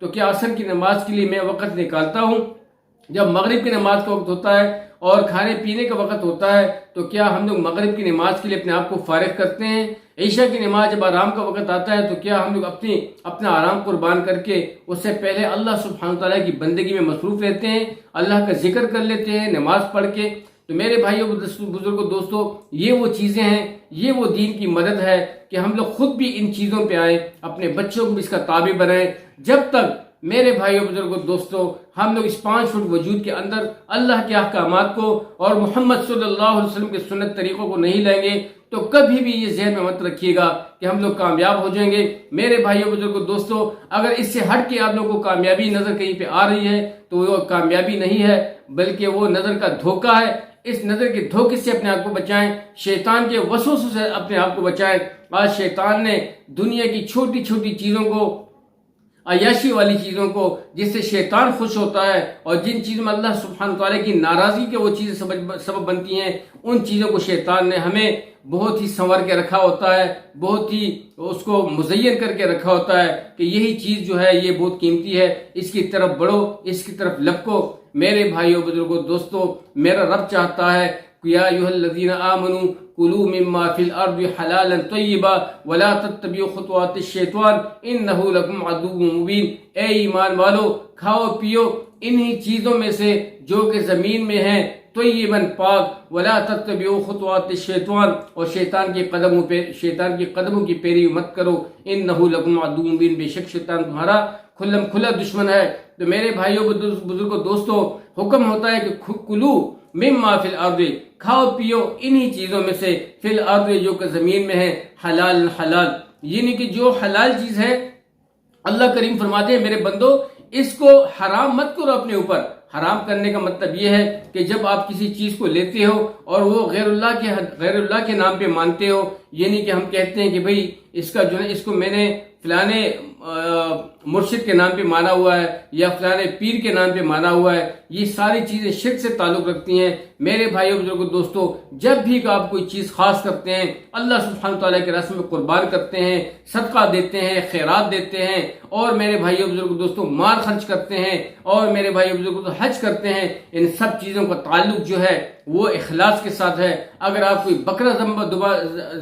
تو کیا عصر کی نماز کے لیے میں وقت نکالتا ہوں؟ جب مغرب کی نماز کا وقت ہوتا ہے اور کھانے پینے کا وقت ہوتا ہے تو کیا ہم لوگ مغرب کی نماز کے لیے اپنے آپ کو فارغ کرتے ہیں؟ عشاء کی نماز جب آرام کا وقت آتا ہے تو کیا ہم لوگ اپنا آرام قربان کر کے اس سے پہلے اللہ سبحانہ تعالیٰ کی بندگی میں مصروف رہتے ہیں، اللہ کا ذکر کر لیتے ہیں نماز پڑھ کے؟ تو میرے بھائیوں بزرگوں دوستوں، یہ وہ چیزیں ہیں، یہ وہ دین کی مدد ہے کہ ہم لوگ خود بھی ان چیزوں پہ آئیں، اپنے بچوں کو بھی اس کا تابع بنائیں۔ جب تک میرے بھائیوں بزرگوں دوستوں ہم لوگ اس 5 فٹ وجود کے اندر اللہ کے احکامات کو اور محمد صلی اللہ علیہ وسلم کے سنت طریقوں کو نہیں لیں گے تو کبھی بھی یہ ذہن میں مت رکھیے گا کہ ہم لوگ کامیاب ہو جائیں گے۔ میرے بھائیوں بزرگوں دوستوں، اگر اس سے ہٹ کے آپ لوگوں کو کامیابی نظر کہیں پہ آ رہی ہے تو وہ کامیابی نہیں ہے، بلکہ وہ نظر کا دھوکہ ہے۔ اس نظر کے دھوکے سے اپنے آپ کو بچائیں، شیطان کے وسوسوں سے اپنے آپ کو بچائیں۔ آج شیطان نے دنیا کی چھوٹی چھوٹی چیزوں کو، عیاشی والی چیزوں کو، جس سے شیطان خوش ہوتا ہے اور جن چیزوں میں اللہ سبحانہ تعالیٰ کی ناراضگی کے وہ چیزیں سبب بنتی ہیں، ان چیزوں کو شیطان نے ہمیں بہت ہی سنور کے رکھا ہوتا ہے، بہت ہی اس کو مزین کر کے رکھا ہوتا ہے کہ یہی چیز جو ہے یہ بہت قیمتی ہے، اس کی طرف بڑھو، اس کی طرف لپکو۔ میرے بھائیوں بزرگوں دوستوں، میرا رب چاہتا ہے یا ایھا الذین آمنوا کلوا مما فی الارض حلالا طیبا ولا تتبعوا خطوات الشیطان انہ لکم عدو مبین۔ اے ایمان والو، کھاؤ پیو انہی چیزوں میں سے جو کہ زمین میں ہیں، طیبا پاک، ولا تتبعوا خطوات الشیطان، اور شیطان کی قدموں کی پیروی مت کرو، انہ لکم عدو مبین، بے شک شیطان تمہارا کھلا دشمن ہے۔ تو میرے بھائیوں بزرگوں دوستوں، حکم ہوتا ہے کہ کلو مما فی الارض، کھاؤ پیو انہی چیزوں میں سے، فی الارض جو کہ زمین میں ہے، حلال حلال، یعنی کہ جو حلال چیز ہے اللہ کریم فرماتے ہیں میرے بندو اس کو حرام مت کرو اپنے اوپر۔ حرام کرنے کا مطلب یہ ہے کہ جب آپ کسی چیز کو لیتے ہو اور وہ غیر اللہ کے نام پہ مانتے ہو، یعنی کہ ہم کہتے ہیں کہ بھئی اس کا جو ہے اس کو میں نے فلانے مرشد کے نام پہ مانا ہوا ہے یا فلانے پیر کے نام پہ مانا ہوا ہے، یہ ساری چیزیں شرک سے تعلق رکھتی ہیں۔ میرے بھائیوں بزرگوں دوستوں، جب بھی آپ کوئی چیز خاص کرتے ہیں، اللہ سبحانہ تعالیٰ کے راستے میں قربان کرتے ہیں، صدقہ دیتے ہیں، خیرات دیتے ہیں، اور میرے بھائیوں بزرگوں دوستوں مال خرچ کرتے ہیں، اور میرے بھائیوں بزرگوں دوستوں حج کرتے ہیں، ان سب چیزوں کا تعلق جو ہے وہ اخلاص کے ساتھ ہے۔ اگر آپ کوئی بکرا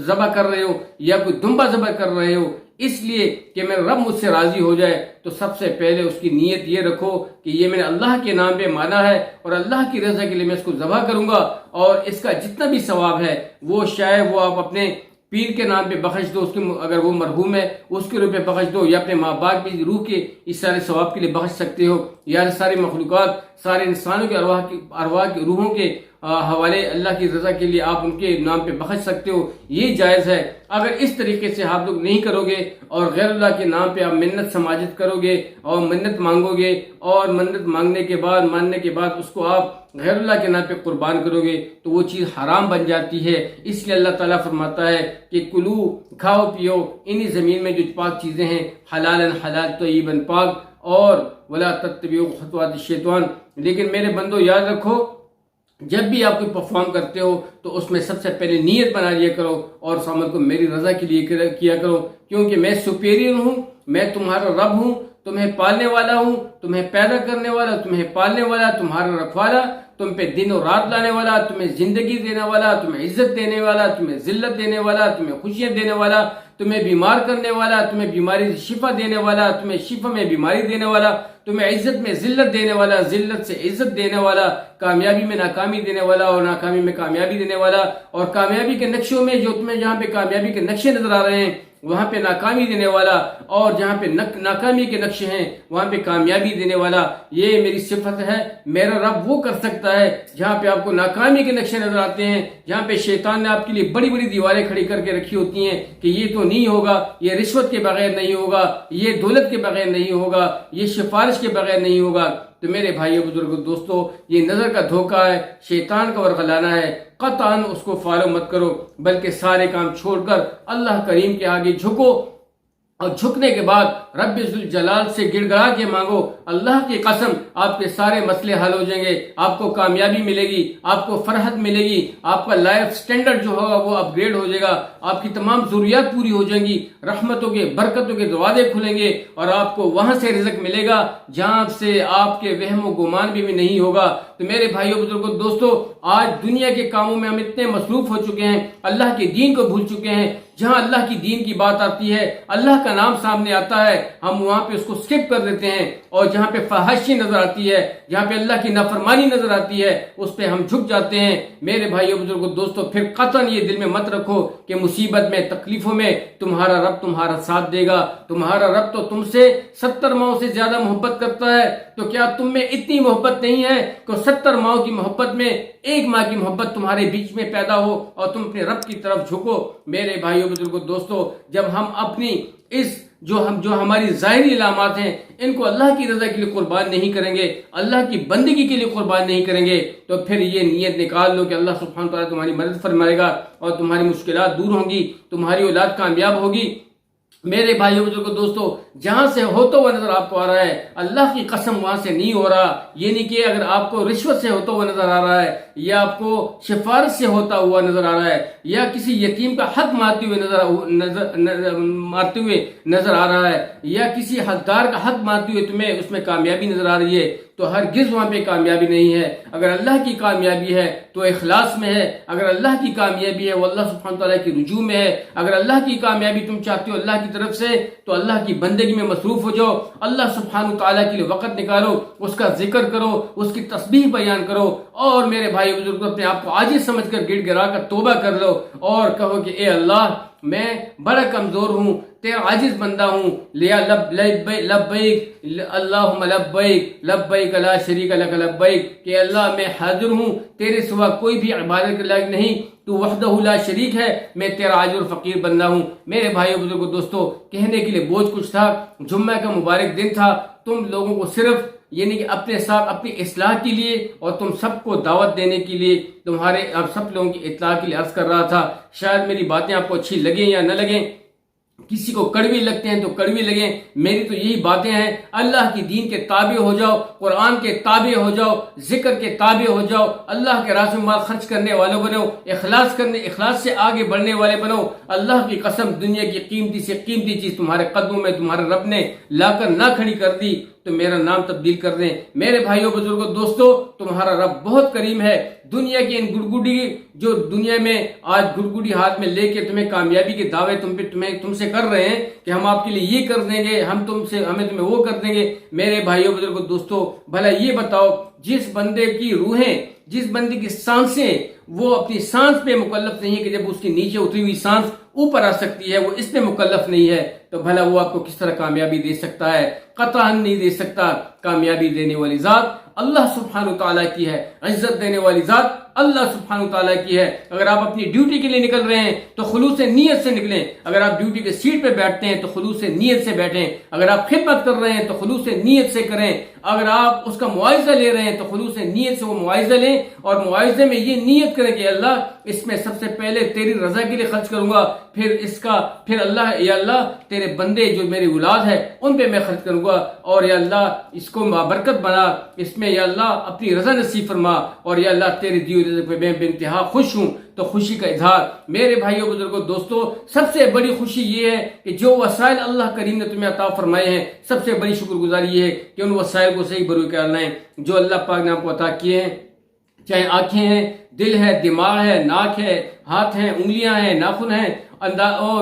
ذبح کر رہے ہو یا کوئی دمبا ذبح کر رہے ہو اس لیے کہ میرا رب مجھ سے راضی ہو جائے، تو سب سے پہلے اس کی نیت یہ رکھو کہ یہ میں نے اللہ کے نام پہ مانا ہے اور اللہ کی رضا کے لیے میں اس کو ذبح کروں گا، اور اس کا جتنا بھی ثواب ہے وہ شاید وہ آپ اپنے پیر کے نام پہ بخش دو، اس کے اگر وہ مرحوم ہے اس کے روح پہ بخش دو، یا اپنے ماں باپ کی روح کے اس سارے ثواب کے لیے بخش سکتے ہو، یا ساری مخلوقات، سارے انسانوں کے ارواح کی روحوں کے حوالے اللہ کی رضا کے لیے آپ ان کے نام پہ بخش سکتے ہو، یہ جائز ہے۔ اگر اس طریقے سے آپ لوگ نہیں کرو گے اور غیر اللہ کے نام پہ آپ منت سماجت کرو گے اور منت مانگو گے، اور منت ماننے کے بعد اس کو آپ غیر اللہ کے نام پہ قربان کرو گے تو وہ چیز حرام بن جاتی ہے۔ اس لیے اللہ تعالیٰ فرماتا ہے کہ کلو، کھاؤ پیو انہی زمین میں جو پاک چیزیں ہیں، حلال حلال طیباً پاک، اور ولا تتبعوا خطوات الشیطان۔ لیکن میرے بندو یاد رکھو، جب بھی آپ کوئی پرفارم کرتے ہو تو اس میں سب سے پہلے نیت بنا لیا کرو اور اس عمل کو میری رضا کے لیے کیا کرو، کیونکہ میں سپیریئر ہوں، میں تمہارا رب ہوں، تمہیں پالنے والا ہوں، تمہیں پیدا کرنے والا، تمہیں پالنے والا، تمہارا رکھوالا، تم پہ دن اور رات لانے والا، تمہیں زندگی دینے والا، تمہیں عزت دینے والا، تمہیں ذلت دینے والا، تمہیں خوشیاں دینے والا، تمہیں بیمار کرنے والا، تمہیں بیماری سے شفا دینے والا، تمہیں شفا میں بیماری دینے والا، تمہیں عزت میں ذلت دینے والا، ذلت سے عزت دینے والا، کامیابی میں ناکامی دینے والا اور ناکامی میں کامیابی دینے والا، اور کامیابی کے نقشوں میں جو تمہیں جہاں پہ کامیابی کے نقشے نظر آ رہے ہیں وہاں پہ ناکامی دینے والا، اور جہاں پہ ناکامی کے نقشے ہیں وہاں پہ کامیابی دینے والا، یہ میری صفت ہے۔ میرا رب وہ کر سکتا ہے جہاں پہ آپ کو ناکامی کے نقشے نظر آتے ہیں، جہاں پہ شیطان نے آپ کے لیے بڑی بڑی دیواریں کھڑی کر کے رکھی ہوتی ہیں کہ یہ تو نہیں ہوگا، یہ رشوت کے بغیر نہیں ہوگا، یہ دولت کے بغیر نہیں ہوگا، یہ سفارش کے بغیر نہیں ہوگا۔ تو میرے بھائیوں بزرگوں دوستو، یہ نظر کا دھوکہ ہے، شیطان کا ورغلانا ہے، قطعاً اس کو فالو مت کرو، بلکہ سارے کام چھوڑ کر اللہ کریم کے آگے جھکو اور جھکنے کے بعد رب ذوالجلال سے گڑ گڑا کے مانگو، اللہ کی قسم آپ کے سارے مسئلے حل ہو جائیں گے، آپ کو کامیابی ملے گی، آپ کو فرحت ملے گی، آپ کا لائف سٹینڈرڈ جو ہوگا وہ اپ گریڈ ہو جائے گا، آپ کی تمام ضروریات پوری ہو جائیں گی، رحمتوں کے برکتوں کے دروازے کھلیں گے، اور آپ کو وہاں سے رزق ملے گا جہاں سے آپ کے وہم و گمان بھی نہیں ہوگا۔ تو میرے بھائیوں بزرگوں دوستو، آج دنیا کے کاموں میں ہم اتنے مصروف ہو چکے ہیں، اللہ کے دین کو بھول چکے ہیں۔ جہاں اللہ کی دین کی بات آتی ہے، اللہ کا نام سامنے آتا ہے، ہم وہاں پہ اس کو سکپ کر دیتے ہیں، اور جہاں پہ فحاشی نظر آتی ہے، جہاں پہ اللہ کی نافرمانی نظر آتی ہے، اس پہ ہم جھک جاتے ہیں۔ میرے بھائیوں بزرگوں دوستو، پھر قطعاً یہ دل میں مت رکھو کہ مصیبت میں، تکلیفوں میں تمہارا رب تمہارا ساتھ دے گا۔ تمہارا رب تو تم سے 70 ماؤں سے زیادہ محبت کرتا ہے، تو کیا تم میں اتنی محبت نہیں ہے کہ 70 ماؤں کی محبت میں ایک ماں کی محبت تمہارے بیچ میں پیدا ہو اور تم اپنے رب کی طرف جھکو؟ میرے بھائیوں بزرگوں دوستو، جب ہم اپنی جو ہماری ظاہری علامات ہیں ان کو اللہ کی رضا کے لیے قربان نہیں کریں گے، اللہ کی بندگی کے لیے قربان نہیں کریں گے، تو پھر یہ نیت نکال لو کہ اللہ سبحانہ وتعالی تمہاری مدد فرمائے گا اور تمہاری مشکلات دور ہوں گی، تمہاری اولاد کامیاب ہوگی۔ میرے بھائیوں بزرگوں دوستو، جہاں سے ہوتا ہوا نظر آپ کو آ رہا ہے، اللہ کی قسم وہاں سے نہیں ہو رہا۔ یہ نہیں کہ اگر آپ کو رشوت سے ہوتا ہوا نظر آ رہا ہے، یا آپ کو سفارش سے ہوتا ہوا نظر آ رہا ہے، یا کسی یتیم کا حق مارتے ہوئے نظر آ رہا ہے، یا کسی حقدار کا حق مارتے ہوئے تمہیں اس میں کامیابی نظر آ رہی ہے، تو ہرگز وہاں پہ کامیابی نہیں ہے۔ اگر اللہ کی کامیابی ہے تو اخلاص میں ہے، اگر اللہ کی کامیابی ہے وہ اللہ سبحانہ تعالیٰ کی رجوع میں ہے، اگر اللہ کی کامیابی تم چاہتے ہو اللہ کی طرف سے تو اللہ کی بندگی میں مصروف ہو جاؤ، اللہ سبحانہ تعالیٰ کے لیے وقت نکالو، اس کا ذکر کرو، اس کی تسبیح بیان کرو، اور میرے بھائی بزرگ اپنے آپ کو عاجز سمجھ کر گڑ گڑا کر توبہ کر لو اور کہو کہ اے اللہ، میں بڑا کمزور ہوں، تیرا عاجز بندہ ہوں، لیا لبیک اللہم لبیک لبیک لا شریک لک لبیک، کہ اللہ میں حاضر ہوں، تیرے سوا کوئی بھی عبادت کے لائق نہیں، تو وحدہ لا شریک ہے، میں تیرا عاجز فقیر بندہ ہوں۔ میرے بھائیو بزرگو دوستو، کہنے کے لیے بوجھ کچھ تھا، جمعہ کا مبارک دن تھا، تم لوگوں کو صرف یعنی کہ اپنے ساتھ اپنی اصلاح کے لیے اور تم سب کو دعوت دینے کے لیے، تمہارے اب سب لوگوں کی اطلاع کے لیے عرض کر رہا تھا۔ شاید میری باتیں آپ کو اچھی لگیں یا نہ لگیں، کسی کو کڑوی لگتے ہیں تو کڑوی لگیں، میری تو یہی باتیں ہیں، اللہ کی دین کے تابع ہو جاؤ، قرآن کے تابع ہو جاؤ، ذکر کے تابع ہو جاؤ، اللہ کے راستے میں مال خرچ کرنے والوں بنو، اخلاص سے آگے بڑھنے والے بنو۔ اللہ کی قسم، دنیا کی قیمتی سے قیمتی چیز تمہارے قدموں میں تمہارے رب نے لا کر نہ کھڑی کر دی تو میرا نام تبدیل کر دیں۔ میرے بھائیوں بزرگوں دوستو، تمہارا رب بہت کریم ہے۔ دنیا کی ان گڑگڑی جو دنیا میں آج گڑگڑی ہاتھ میں لے کے تمہیں کامیابی کے دعوے تم سے کر رہے ہیں کہ ہم آپ کے لیے یہ کر دیں گے، ہمیں تمہیں وہ کر دیں گے، میرے بھائیوں بزرگوں دوستو، بھلا یہ بتاؤ، جس بندے کی روحیں، جس بندے کی سانسیں، وہ اپنی سانس پہ مکلف نہیں ہے کہ جب اس کی نیچے اتری ہوئی سانس اوپر آ سکتی ہے، وہ اس پہ مکلف نہیں ہے، تو بھلا وہ آپ کو کس طرح کامیابی دے سکتا ہے؟ قطعاً نہیں دے سکتا۔ کامیابی دینے والی ذات اللہ سبحانہ تعالیٰ کی ہے، عزت دینے والی ذات اللہ سبحانہ تعالیٰ کی ہے۔ اگر آپ اپنی ڈیوٹی کے لیے نکل رہے ہیں تو خلوص نیت سے نکلیں، اگر آپ ڈیوٹی کے سیٹ پہ بیٹھتے ہیں تو خلوص نیت سے بیٹھیں، اگر آپ خدمت کر رہے ہیں تو خلوص نیت سے کریں، اگر آپ اس کا معاوضہ لے رہے ہیں تو خلوص نیت سے وہ معاوضہ لیں، اور معاوضے میں یہ نیت کریں کہ اللہ، اس میں سب سے پہلے تیری رضا کے لیے خرچ کروں گا، پھر اللہ، یا اللہ تیرے بندے جو میری اولاد ہے ان پہ میں خرچ کروں گا، اور یا اللہ اس کو بابرکت بنا، اس میں یا اللہ اپنی رضا نصیب فرما، اور یا اللہ تیرے دیے رزق پہ میں بے انتہا خوش ہوں۔ تو خوشی کا اظہار، میرے بھائیوں بزرگوں دوستو، سب سے بڑی خوشی یہ ہے کہ جو وسائل اللہ کریم نے تمہیں عطا فرمائے ہیں، سب سے بڑی شکر گزاری یہ ہے کہ ان وسائل کو صحیح بروئے کر لائیں جو اللہ پاک نے آپ کو عطا کیے ہیں، چاہے آنکھیں ہیں، دل ہے، دماغ ہے، ناک ہے، ہاتھ ہیں، انگلیاں ہیں، ناخن ہیں،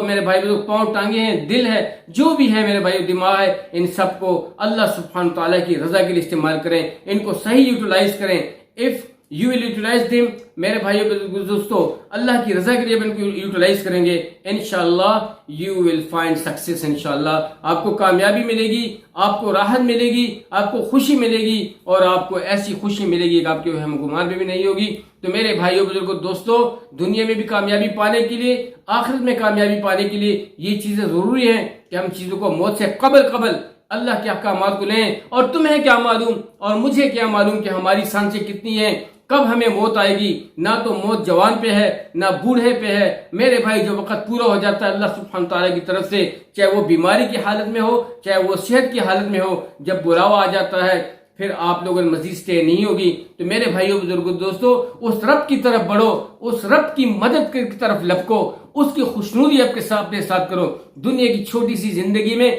میرے بھائی بزرگ پاؤں، ٹانگیں ہیں، دل ہے، جو بھی ہے میرے بھائی، دماغ ہے، ان سب کو اللہ سبحانہ تعالیٰ کی رضا کے لیے استعمال کریں، ان کو صحیح یوٹیلائز کریں۔ If you will utilise them, میرے بھائیو دوستو، اللہ کی رضا کے لیے ان کو یوٹیلائز کریں گے، انشاءاللہ یو ول فائنڈ سکسیس، انشاءاللہ آپ کو کامیابی ملے گی، آپ کو راحت ملے گی، آپ کو خوشی ملے گی، اور آپ کو ایسی خوشی ملے گی کہ آپ کے وہم گمان میں بھی نہیں ہوگی۔ تو میرے بھائیو بزرگو دوستو، دنیا میں بھی کامیابی پانے کے لیے، آخرت میں کامیابی پانے کے لیے یہ چیزیں ضروری ہیں کہ ہم چیزوں کو موت سے قبل اللہ کے احکامات کو لیں۔ اور تمہیں کیا معلوم اور مجھے کیا معلوم کہ ہماری سانسیں کتنی ہیں، کب ہمیں موت آئے گی، نہ تو موت جوان پہ ہے نہ بوڑھے پہ ہے میرے بھائی۔ جو وقت پورا ہو جاتا ہے اللہ سبحانہ تعالیٰ کی طرف سے، چاہے وہ بیماری کی حالت میں ہو چاہے وہ صحت کی حالت میں ہو، جب بلاوا آ جاتا ہے پھر آپ لوگوں نے مزید اسٹے نہیں ہوگی۔ تو میرے بھائیوں بزرگوں دوستو، اس رب کی طرف بڑھو، اس رب کی مدد کی طرف لپکو، اس کی خوشنودی اپنے ساتھ کرو۔ دنیا کی چھوٹی سی زندگی میں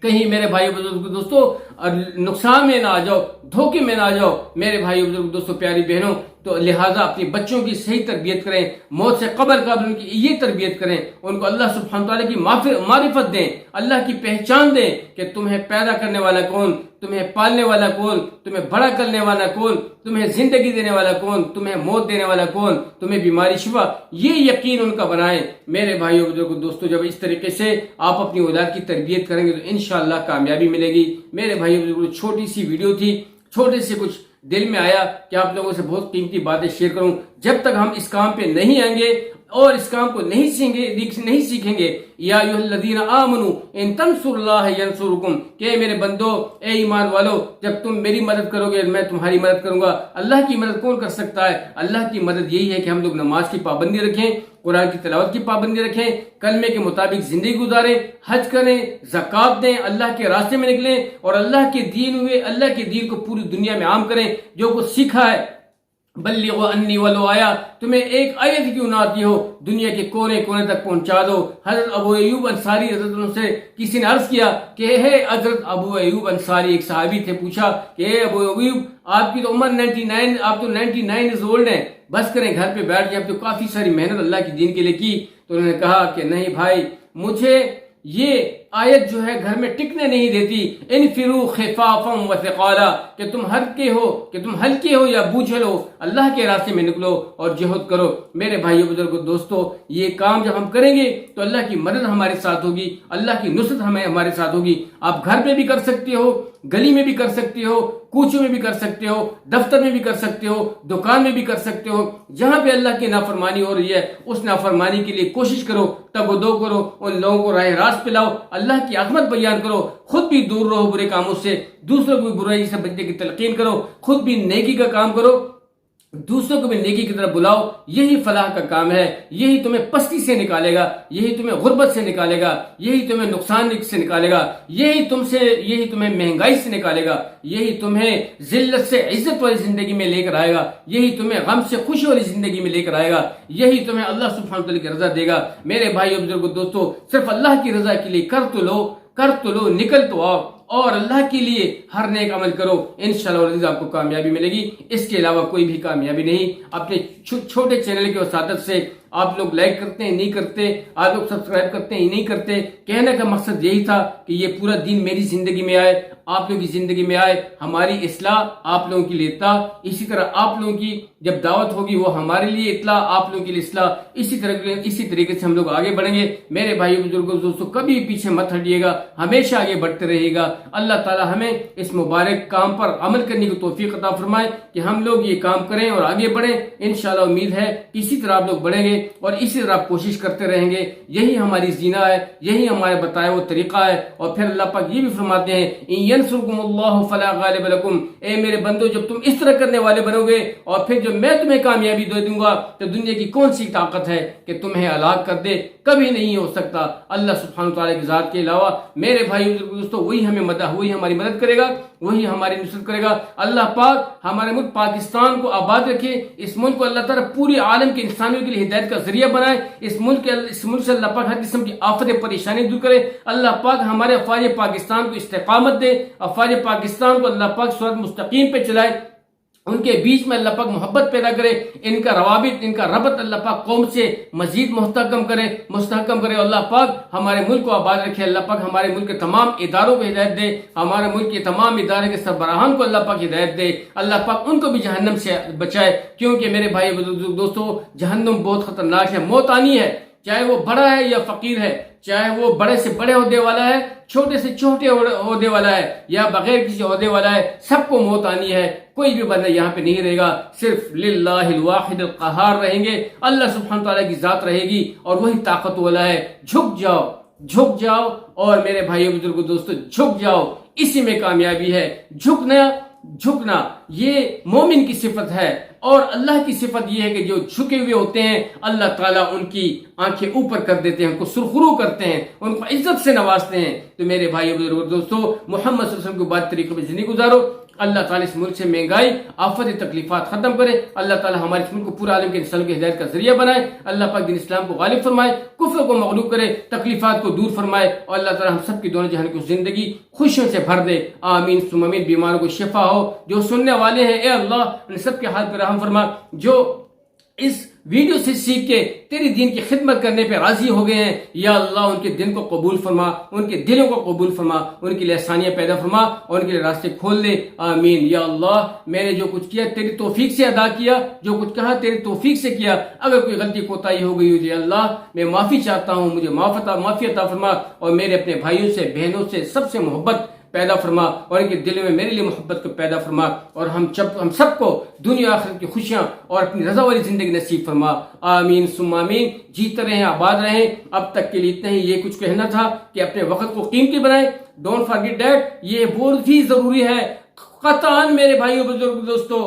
کہیں میرے بھائی بزرگ دوستو نقصان میں نہ آ جاؤ، دھوکے میں نہ آ جاؤ میرے بھائی بزرگ دوستو، پیاری بہنوں۔ تو لہٰذا اپنی بچوں کی صحیح تربیت کریں، موت سے قبل ان کی یہ تربیت کریں، ان کو اللہ سبحانہ تعالیٰ کی معرفت دیں، اللہ کی پہچان دیں کہ تمہیں پیدا کرنے والا کون، تمہیں پالنے والا کون، تمہیں بڑا کرنے والا کون، تمہیں زندگی دینے والا کون، تمہیں موت دینے والا کون، تمہیں بیماری شفا، یہ یقین ان کا بنائیں میرے بھائیوں بزرگوں دوستو۔ جب اس طریقے سے آپ اپنی اولاد کی تربیت کریں گے تو انشاءاللہ کامیابی ملے گی میرے بھائیوں بزرگوں۔ چھوٹی سی ویڈیو تھی، چھوٹے سے کچھ دل میں آیا کہ آپ لوگوں سے بہت قیمتی باتیں شیئر کروں۔ جب تک ہم اس کام پہ نہیں آئیں گے اور اس کام کو نہیں سیکھیں گے، یا ایھا الذین آمنوا ان تنصروا اللہ ینصرکم، کہ میرے بندو، اے ایمان والو، جب تم میری مدد کرو گے میں تمہاری مدد کروں گا۔ اللہ کی مدد کون کر سکتا ہے؟ اللہ کی مدد یہی ہے کہ ہم لوگ نماز کی پابندی رکھیں، قرآن کی تلاوت کی پابندی رکھیں، کلمے کے مطابق زندگی گزاریں، حج کریں، زکوٰۃ دیں، اللہ کے راستے میں نکلیں اور اللہ کے دین کو پوری دنیا میں عام کریں۔ جو کچھ سیکھا ہے بلغوا انی ولو آیا، تمہیں ایک آیت کیوں نہ آتی ہو دنیا کے کونے کونے تک پہنچا دو۔ حضرت ابو ایوب انصاری حضرت سے کسی نے عرض کیا کہ ہے حضرت ابو ایوب انصاری، ایک صحابی تھے، پوچھا کہ اے ابو ایوب، آپ کی تو عمر 99، آپ تو 99 ایئرز اولڈ ہیں، بس کریں گھر پہ بیٹھ کے، اب تو کافی ساری محنت اللہ کی دین کے لیے کی۔ تو انہوں نے کہا کہ نہیں بھائی، مجھے یہ آیت جو ہے گھر میں ٹکنے نہیں دیتی، انفروا خفافا وثقالا، کہ تم ہلکے ہو یا بوجھل ہو، اللہ کے راستے میں نکلو اور جہاد کرو۔ میرے بھائیو بزرگو دوستو، یہ کام جب ہم کریں گے تو اللہ کی مدد ہمارے ساتھ ہوگی، اللہ کی نصرت ہمارے ساتھ ہوگی۔ آپ گھر پہ بھی کر سکتے ہو، گلی میں بھی کر سکتے ہو، کوچوں میں بھی کر سکتے ہو، دفتر میں بھی کر سکتے ہو، دکان میں بھی کر سکتے ہو۔ جہاں پہ اللہ کی نافرمانی ہو رہی ہے اس نافرمانی کے لیے کوشش کرو، تگ و دو کرو، ان لوگوں کو راہ راست پہ لاؤ، اللہ کی عظمت بیان کرو، خود بھی دور رہو برے کاموں سے، دوسروں کو بھی برائی سے بچنے کی تلقین کرو، خود بھی نیکی کا کام کرو، دوسروں کو بھی نیکی کی طرف بلاؤ۔ یہی فلاح کا کام ہے، یہی تمہیں پستی سے نکالے گا، یہی تمہیں غربت سے نکالے گا، یہی تمہیں نقصان سے نکالے گا، یہی تمہیں مہنگائی سے نکالے گا، یہی تمہیں ذلت سے عزت والی زندگی میں لے کر آئے گا، یہی تمہیں غم سے خوشی والی زندگی میں لے کر آئے گا، یہی تمہیں اللہ سبحانہ وتعالی کی رضا دے گا۔ میرے بھائیو بزرگو دوستو، صرف اللہ کی رضا کے لیے کر تو لو، نکل تو آؤ اور اللہ کے لیے ہر نیک عمل کرو، انشاءاللہ آپ کو کامیابی ملے گی۔ اس کے علاوہ کوئی بھی کامیابی نہیں۔ اپنے چھوٹے چینل کے وساطت سے آپ لوگ لائک کرتے ہیں نہیں کرتے، آپ لوگ سبسکرائب کرتے ہیں نہیں کرتے، کہنے کا مقصد یہی تھا کہ یہ پورا دین میری زندگی میں آئے، آپ لوگوں کی زندگی میں آئے، ہماری اصلاح آپ لوگوں کے لیے اطلاع، اسی طرح آپ لوگوں کی جب دعوت ہوگی وہ ہمارے لیے اطلاع، آپ لوگوں کے لیے اصلاح، اسی طریقے سے ہم لوگ آگے بڑھیں گے۔ میرے بھائیو بزرگوں دوستو، کبھی پیچھے مت ہٹیے گا، ہمیشہ آگے بڑھتے رہیے گا۔ اللہ تعالی ہمیں اس مبارک کام پر عمل کرنے کی توفیق عطا فرمائے کہ ہم لوگ یہ کام کریں اور آگے بڑھیں۔ انشاءاللہ امید ہے اسی طرح آپ لوگ بڑھیں گے اور اسی طرح کوشش کرتے رہیں گے۔ یہی ہماری زینہ ہے، یہی ہمارے بتایا وہ طریقہ ہے۔ اور پھر اللہ پاک یہ بھی فرماتے ہیں ان ینصرکم اللہ فلا غالب لکم، اے میرے بندو جب تم اس طرح کرنے والے بنو گے اور پھر جب میں تمہیں کامیابی دے دوں گا تو دنیا کی کون سی طاقت ہے کہ تمہیں ہلاک کر دے؟ کبھی نہیں ہو سکتا اللہ سبحانہ تعالیٰ کی ذات کے علاوہ۔ میرے بھائی دوستو، وہی ہماری مدد کرے گا، وہی ہماری نصرت کرے گا۔ اللہ پاک ہمارے ملک پاکستان کو آباد رکھے، اس ملک کو اللہ تعالیٰ پوری عالم کے انسانوں کے لیے ہدایت کا ذریعہ بنائے، اس ملک سے اللہ پاک ہر قسم کی آفت پریشانی دور کرے۔ اللہ پاک ہمارے افواج پاکستان کو استقامت دے، افواج پاکستان کو اللہ پاک صراط مستقیم پہ چلائے، ان کے بیچ میں اللہ پاک محبت پیدا کرے، ان کا روابط، ان کا ربط اللہ پاک قوم سے مزید مستحکم کرے۔ اللہ پاک ہمارے ملک کو آباد رکھے، اللہ پاک ہمارے ملک کے تمام اداروں کو ہدایت دے، ہمارے ملک کے تمام ادارے کے سربراہان کو اللہ پاک ہدایت دے، اللہ پاک ان کو بھی جہنم سے بچائے، کیونکہ میرے بھائی دوستو جہنم بہت خطرناک ہے، موت آنی ہے، چاہے وہ بڑا ہے یا فقیر ہے، چاہے وہ بڑے سے بڑے عہدے والا ہے، چھوٹے سے چھوٹے عہدے والا ہے یا بغیر کسی عہدے والا ہے، سب کو موت آنی ہے۔ کوئی بھی بندہ یہاں پہ نہیں رہے گا، صرف للہ الواحد القہار رہیں گے، اللہ سبحانہ تعالیٰ کی ذات رہے گی اور وہی طاقت والا ہے۔ جھک جاؤ اور میرے بھائیو بزرگو دوستو جھک جاؤ، اسی میں کامیابی ہے۔ جھکنا یہ مومن کی صفت ہے، اور اللہ کی صفت یہ ہے کہ جو جھکے ہوئے ہوتے ہیں اللہ تعالیٰ ان کی آنکھیں اوپر کر دیتے ہیں، ان کو سرخرو کرتے ہیں، ان کو عزت سے نوازتے ہیں۔ تو میرے بھائی بزرگ دوستو، محمد صلی اللہ علیہ وسلم کو بات طریقے میں زندگی گزارو۔ اللہ تعالیٰ اس ملک سے مہنگائی، آفت، تکلیفات ختم کرے۔ اللہ تعالیٰ ہمارے اس ملک کو پورا عالم کے انسانوں کی ہدایت کا ذریعہ بنائے۔ اللہ پاک دین اسلام کو غالب فرمائے، کفر کو مغلوب کرے، تکلیفات کو دور فرمائے، اور اللہ تعالیٰ ہم سب کی دونوں جہان کی زندگی خوشیوں سے بھر دے۔ آمین ثم آمین۔ بیماروں کو شفا ہو، جو سننے والے ہیں اے اللہ ان سب کے حال پر رحم فرما، جو اس ویڈیو سے سیکھ کے تیری دین کی خدمت کرنے پہ راضی ہو گئے ہیں یا اللہ ان کے دن کو قبول فرما، ان کے دلوں کو قبول فرما، ان کے لیے آسانیاں پیدا فرما اور ان کے لیے راستے کھول دے۔ آمین۔ یا اللہ میں نے جو کچھ کیا تیری توفیق سے ادا کیا، جو کچھ کہا تیری توفیق سے کیا، اگر کوئی غلطی کوتاہی ہو گئی ہو یا اللہ میں معافی چاہتا ہوں، مجھے معافی عطا فرما، اور میرے اپنے بھائیوں سے بہنوں سے سب سے محبت پیدا فرما، اور ان کے دل میں میرے لیے محبت کو پیدا فرما، اور ہم سب کو دنیا آخرت کی خوشیاں اور اپنی رضا والی زندگی نصیب فرما۔ آمین ثم آمین۔ جیتے رہیں، آباد رہیں۔ اب تک کے لیے اتنا ہی، یہ کچھ کہنا تھا کہ اپنے وقت کو قیمتی بنائیں۔ ڈونٹ فارگیٹ دیٹ، یہ بہت ہی ضروری ہے۔ قطعاً میرے بھائیوں بزرگ دوستو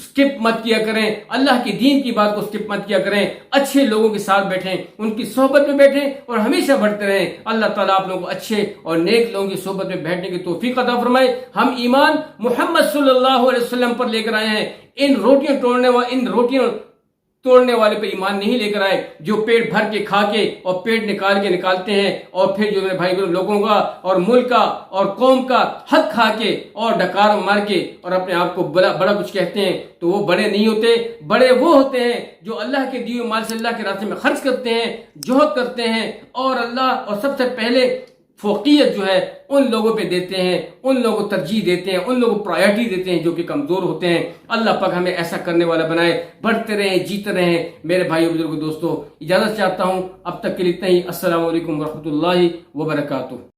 سکپ مت کیا کریں، اللہ کے دین کی بات کو سکپ مت کیا کریں، اچھے لوگوں کے ساتھ بیٹھیں، ان کی صحبت میں بیٹھیں اور ہمیشہ بڑھتے رہیں۔ اللہ تعالیٰ آپ لوگوں کو اچھے اور نیک لوگوں کی صحبت میں بیٹھنے کی توفیق عطا فرمائے۔ ہم ایمان محمد صلی اللہ علیہ وسلم پر لے کر آئے ہیں، ان روٹیاں توڑنے والے پہ ایمان نہیں لے کر آئے، جو پیٹ بھر کے کھا کے اور پیٹ نکالتے ہیں، اور پھر جو میرے بھائی لوگوں کا اور ملک کا اور قوم کا حق کھا کے اور ڈکار مار کے اور اپنے آپ کو بڑا کچھ کہتے ہیں، تو وہ بڑے نہیں ہوتے۔ بڑے وہ ہوتے ہیں جو اللہ کے دیے مال سے اللہ کے راستے میں خرچ کرتے ہیں، جوہد کرتے ہیں، اور اللہ اور سب سے پہلے فوقیت جو ہے ان لوگوں پہ دیتے ہیں، ان لوگوں کو ترجیح دیتے ہیں، ان لوگوں کو پرائیورٹی دیتے ہیں جو کہ کمزور ہوتے ہیں۔ اللہ پاک ہمیں ایسا کرنے والا بنائے۔ بڑھتے رہیں، جیتے رہیں۔ میرے بھائیو بزرگوں دوستو اجازت چاہتا ہوں، اب تک کے لیے اتنا ہی۔ السلام علیکم ورحمۃ اللہ وبرکاتہ۔